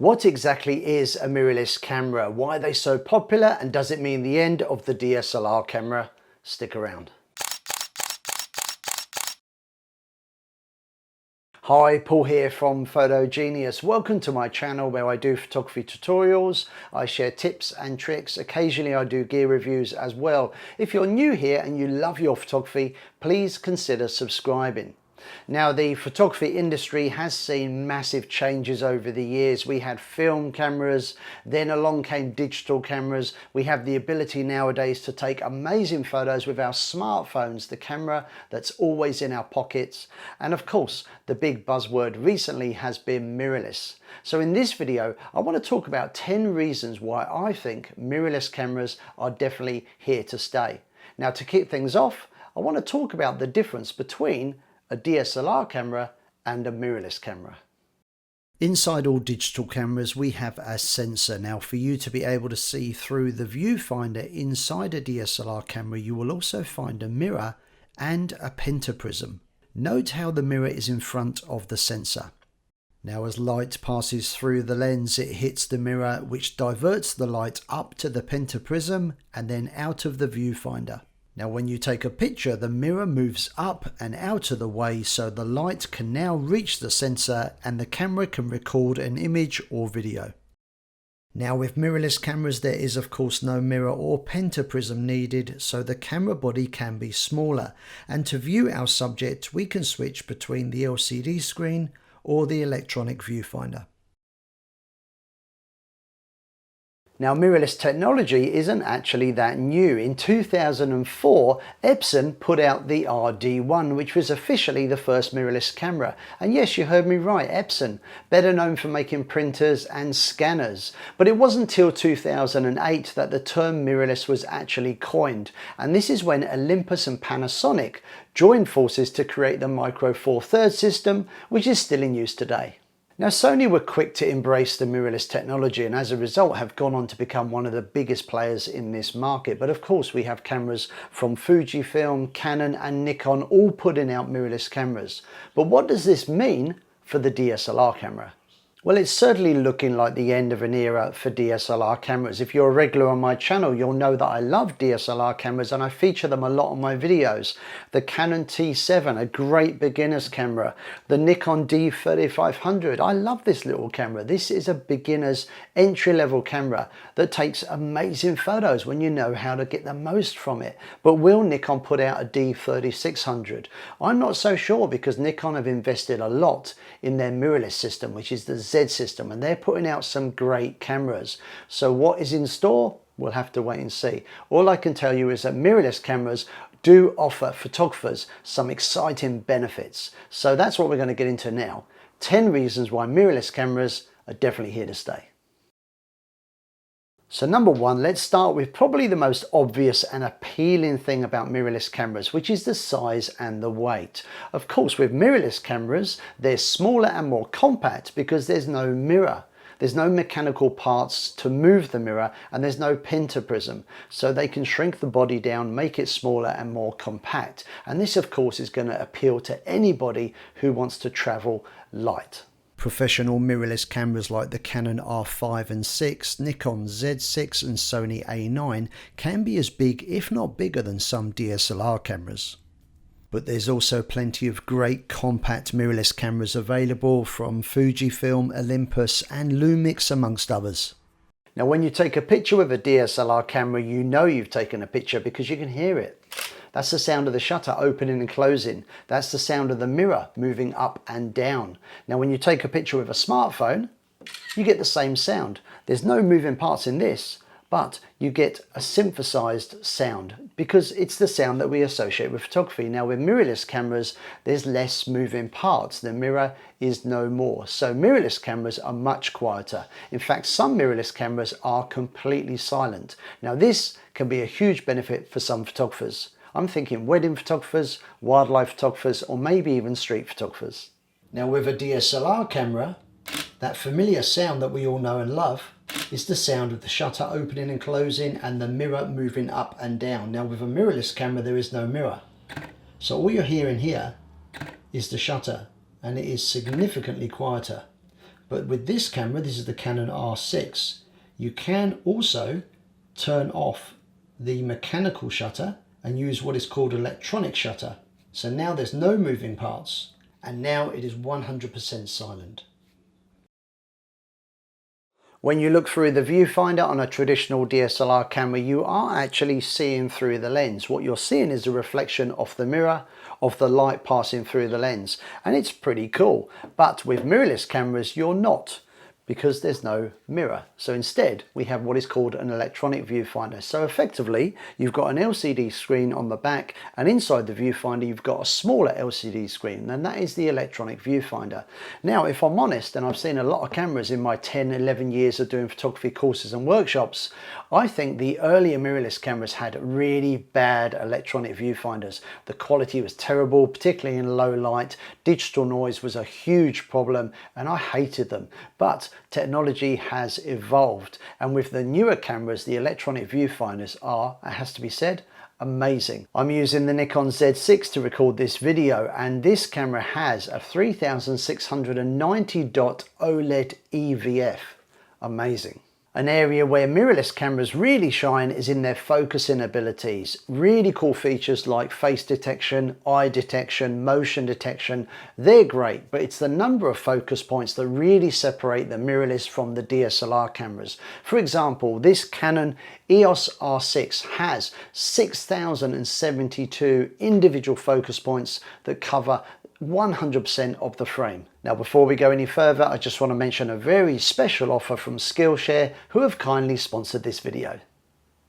What exactly is a mirrorless camera? Why are they so popular? And does it mean the end of the DSLR camera? Stick around. Hi, Paul here from Photo Genius. Welcome to my channel where I do photography tutorials. I share tips and tricks. Occasionally I do gear reviews as well. If you're new here and you love your photography, please consider subscribing. Now, the photography industry has seen massive changes over the years. We had film cameras, then along came digital cameras. We have the ability nowadays to take amazing photos with our smartphones, the camera that's always in our pockets. And of course, the big buzzword recently has been mirrorless. So in this video, I want to talk about 10 reasons why I think mirrorless cameras are definitely here to stay. Now, to kick things off, I want to talk about the difference between a DSLR camera and a mirrorless camera. Inside all digital cameras we have a sensor. Now, for you to be able to see through the viewfinder inside a DSLR camera, you will also find a mirror and a pentaprism. Note how the mirror is in front of the sensor. Now, as light passes through the lens, it hits the mirror, which diverts the light up to the pentaprism and then out of the viewfinder. Now, when you take a picture, the mirror moves up and out of the way so the light can now reach the sensor and the camera can record an image or video. Now, with mirrorless cameras, there is of course no mirror or pentaprism needed, so the camera body can be smaller. And to view our subject, we can switch between the LCD screen or the electronic viewfinder. Now, mirrorless technology isn't actually that new. In 2004, Epson put out the RD1, which was officially the first mirrorless camera. And yes, you heard me right, Epson, better known for making printers and scanners. But it wasn't until 2008 that the term mirrorless was actually coined. And this is when Olympus and Panasonic joined forces to create the Micro Four Thirds system, which is still in use today. Now, Sony were quick to embrace the mirrorless technology and as a result have gone on to become one of the biggest players in this market. But of course we have cameras from Fujifilm, Canon and Nikon all putting out mirrorless cameras. But what does this mean for the DSLR camera? Well, it's certainly looking like the end of an era for DSLR cameras. If you're a regular on my channel, you'll know that I love DSLR cameras and I feature them a lot on my videos. The Canon T7, a great beginner's camera. The Nikon D3500, I love this little camera. This is a beginner's entry-level camera that takes amazing photos when you know how to get the most from it. But will Nikon put out a D3600? I'm not so sure because Nikon have invested a lot in their mirrorless system, which is the Z system, and they're putting out some great cameras. So what is in store? We'll have to wait and see. All I can tell you is that mirrorless cameras do offer photographers some exciting benefits. So that's what we're going to get into now. 10 reasons why mirrorless cameras are definitely here to stay. So number one, let's start with probably the most obvious and appealing thing about mirrorless cameras, which is the size and the weight. Of course, with mirrorless cameras, they're smaller and more compact because there's no mirror. There's no mechanical parts to move the mirror and there's no pentaprism. So they can shrink the body down, make it smaller and more compact. And this, of course, is going to appeal to anybody who wants to travel light. Professional mirrorless cameras like the Canon R5 and 6, Nikon Z6 and Sony A9 can be as big, if not bigger, than some DSLR cameras. But there's also plenty of great compact mirrorless cameras available from Fujifilm, Olympus and Lumix amongst others. Now, when you take a picture with a DSLR camera, you know you've taken a picture because you can hear it. That's the sound of the shutter opening and closing. That's the sound of the mirror moving up and down. Now, when you take a picture with a smartphone, you get the same sound. There's no moving parts in this, but you get a synthesized sound because it's the sound that we associate with photography. Now, with mirrorless cameras, there's less moving parts. The mirror is no more. So mirrorless cameras are much quieter. In fact, some mirrorless cameras are completely silent. Now, this can be a huge benefit for some photographers. I'm thinking wedding photographers, wildlife photographers, or maybe even street photographers. Now, with a DSLR camera, that familiar sound that we all know and love is the sound of the shutter opening and closing and the mirror moving up and down. Now, with a mirrorless camera, there is no mirror. So all you're hearing here is the shutter, and it is significantly quieter. But with this camera, this is the Canon R6, you can also turn off the mechanical shutter and use what is called electronic shutter. So now there's no moving parts, and now it is 100% silent. When you look through the viewfinder on a traditional DSLR camera, you are actually seeing through the lens. What you're seeing is a reflection of the mirror, of the light passing through the lens, and it's pretty cool. But with mirrorless cameras, you're not, because there's no mirror. So instead, we have what is called an electronic viewfinder. So effectively, you've got an LCD screen on the back, and inside the viewfinder, you've got a smaller LCD screen, and that is the electronic viewfinder. Now, if I'm honest, and I've seen a lot of cameras in my 10, 11 years of doing photography courses and workshops, I think the earlier mirrorless cameras had really bad electronic viewfinders. The quality was terrible, particularly in low light. Digital noise was a huge problem, and I hated them. But technology has evolved, and with the newer cameras, the electronic viewfinders are, it has to be said, amazing. I'm using the Nikon Z6 to record this video, and this camera has a 3690 dot OLED EVF. Amazing. An area where mirrorless cameras really shine is in their focusing abilities. Really cool features like face detection, eye detection, motion detection, they're great, but it's the number of focus points that really separate the mirrorless from the DSLR cameras. For example, this Canon EOS R6 has 6,072 individual focus points that cover 100% of the frame. Now, before we go any further, I just want to mention a very special offer from Skillshare, who have kindly sponsored this video.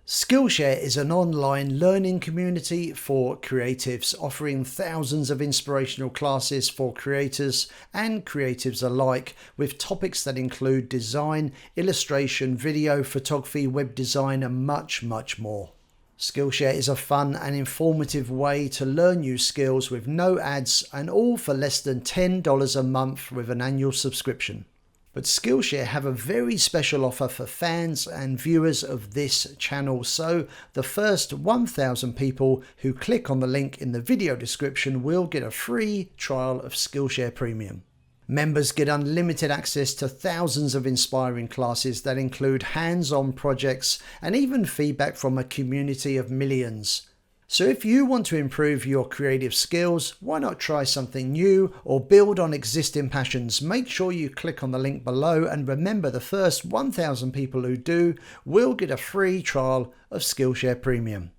Skillshare is an online learning community for creatives, offering thousands of inspirational classes for creators and creatives alike, with topics that include design, illustration, video, photography, web design, and much, much more. Skillshare is a fun and informative way to learn new skills with no ads, and all for less than $10 a month with an annual subscription. But Skillshare have a very special offer for fans and viewers of this channel, so the first 1,000 people who click on the link in the video description will get a free trial of Skillshare Premium. Members get unlimited access to thousands of inspiring classes that include hands-on projects and even feedback from a community of millions. So if you want to improve your creative skills, why not try something new or build on existing passions? Make sure you click on the link below, and remember, the first 1,000 people who do will get a free trial of Skillshare Premium.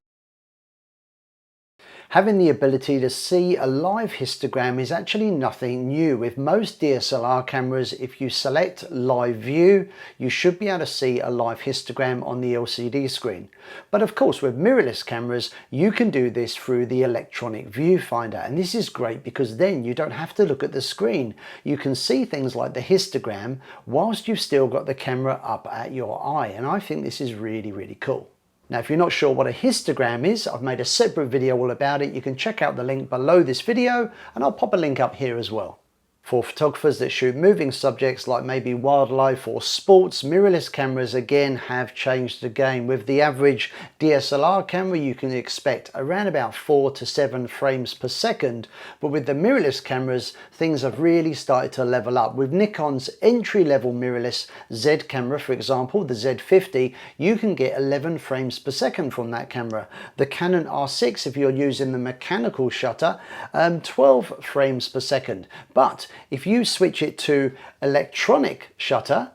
Having the ability to see a live histogram is actually nothing new. With most DSLR cameras, if you select live view, you should be able to see a live histogram on the LCD screen. But of course, with mirrorless cameras, you can do this through the electronic viewfinder. And this is great because then you don't have to look at the screen. You can see things like the histogram whilst you've still got the camera up at your eye. And I think this is really, really cool. Now, if you're not sure what a histogram is, I've made a separate video all about it. You can check out the link below this video, and I'll pop a link up here as well. For photographers that shoot moving subjects like maybe wildlife or sports, mirrorless cameras again have changed the game. With the average DSLR camera, you can expect around about 4 to 7 frames per second. But with the mirrorless cameras, things have really started to level up. With Nikon's entry-level mirrorless Z camera, for example, the Z50, you can get 11 frames per second from that camera. The Canon R6, if you're using the mechanical shutter, 12 frames per second. But if you switch it to electronic shutter,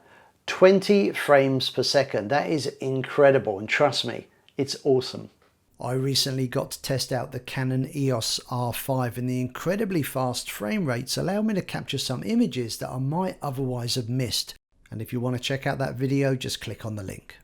20 frames per second. That is incredible, and trust me, it's awesome. I recently got to test out the Canon EOS R5, and the incredibly fast frame rates allow me to capture some images that I might otherwise have missed. And if you want to check out that video, just click on the link.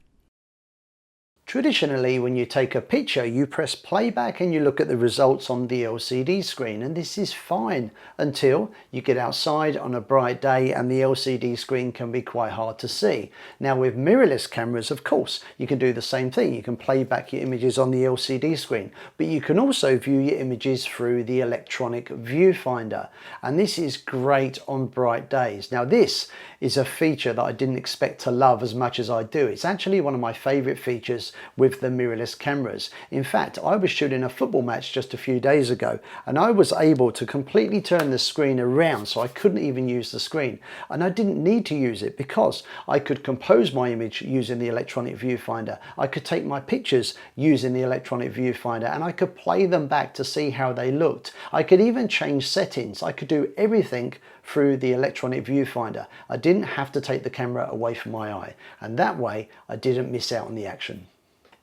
Traditionally, when you take a picture, you press playback and you look at the results on the LCD screen, and this is fine until you get outside on a bright day and the LCD screen can be quite hard to see. Now, with mirrorless cameras, of course, you can do the same thing. You can play back your images on the LCD screen, but you can also view your images through the electronic viewfinder, and this is great on bright days. Now, this is a feature that I didn't expect to love as much as I do. It's actually one of my favorite features with the mirrorless cameras. In fact, I was shooting a football match just a few days ago, and I was able to completely turn the screen around so I couldn't even use the screen. And I didn't need to use it because I could compose my image using the electronic viewfinder. I could take my pictures using the electronic viewfinder, and I could play them back to see how they looked. I could even change settings. I could do everything through the electronic viewfinder. I didn't have to take the camera away from my eye, and that way I didn't miss out on the action.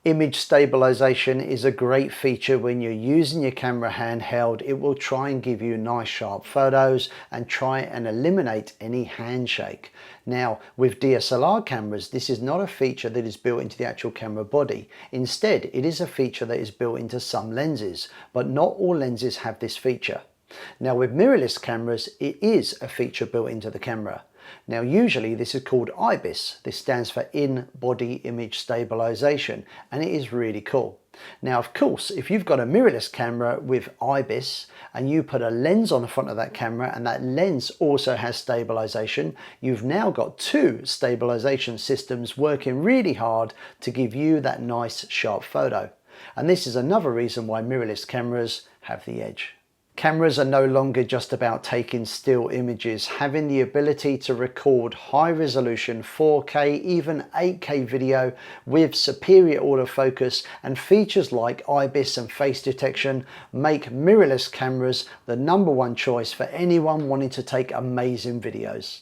Image stabilization is a great feature when you're using your camera handheld. It will try and give you nice sharp photos and try and eliminate any handshake. Now, with DSLR cameras, this is not a feature that is built into the actual camera body. Instead, it is a feature that is built into some lenses, but not all lenses have this feature. Now, with mirrorless cameras, it is a feature built into the camera. Now, usually this is called IBIS. This stands for In-Body Image Stabilization, and it is really cool. Now, of course, if you've got a mirrorless camera with IBIS and you put a lens on the front of that camera and that lens also has stabilization, you've now got two stabilization systems working really hard to give you that nice sharp photo. And this is another reason why mirrorless cameras have the edge. Cameras are no longer just about taking still images. Having the ability to record high resolution 4K, even 8K video with superior autofocus and features like IBIS and face detection make mirrorless cameras the #1 choice for anyone wanting to take amazing videos.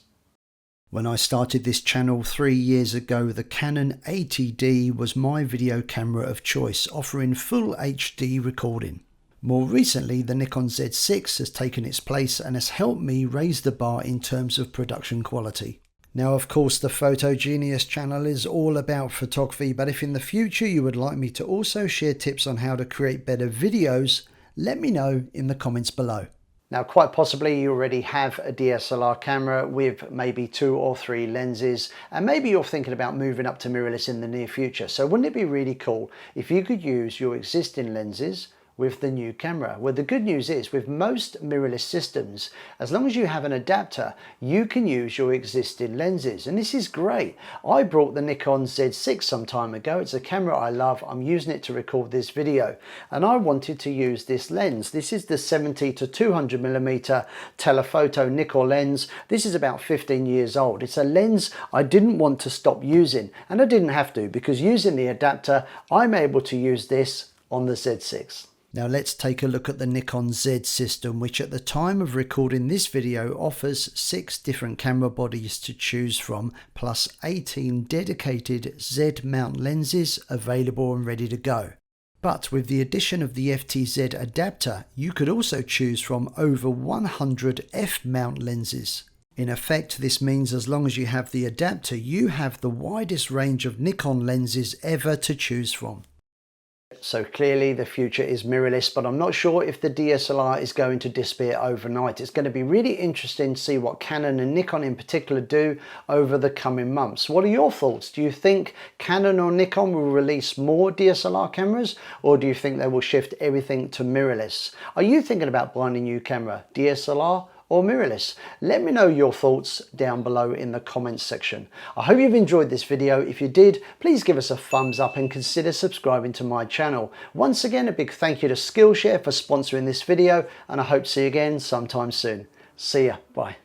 When I started this channel 3 years ago, the Canon 80D was my video camera of choice, offering full HD recording. More recently, the Nikon Z6 has taken its place and has helped me raise the bar in terms of production quality. Now, of course, the Photogenius channel is all about photography, but if in the future you would like me to also share tips on how to create better videos, let me know in the comments below. Now, quite possibly you already have a DSLR camera with maybe 2 or 3 lenses, and maybe you're thinking about moving up to mirrorless in the near future. So wouldn't it be really cool if you could use your existing lenses with the new camera? Well, the good news is with most mirrorless systems, as long as you have an adapter, you can use your existing lenses, and this is great. I brought the Nikon Z6 some time ago. It's a camera I love. I'm using it to record this video, and I wanted to use this lens. This is the 70 to 200mm telephoto Nikon lens. This is about 15 years old. It's a lens I didn't want to stop using, and I didn't have to, because using the adapter, I'm able to use this on the Z6. Now let's take a look at the Nikon Z system, which at the time of recording this video offers 6 different camera bodies to choose from, plus 18 dedicated Z mount lenses available and ready to go. But with the addition of the FTZ adapter, you could also choose from over 100 F mount lenses. In effect, this means as long as you have the adapter, you have the widest range of Nikon lenses ever to choose from. So clearly the future is mirrorless, but I'm not sure if the DSLR is going to disappear overnight. It's going to be really interesting to see what Canon and Nikon in particular do over the coming months. What are your thoughts? Do you think Canon or Nikon will release more DSLR cameras, or do you think they will shift everything to mirrorless? Are you thinking about buying a new camera, DSLR or mirrorless? Let me know your thoughts down below in the comments section. I hope you've enjoyed this video. If you did, please give us a thumbs up and consider subscribing to my channel. Once again, a big thank you to Skillshare for sponsoring this video, and I hope to see you again sometime soon. See ya. Bye.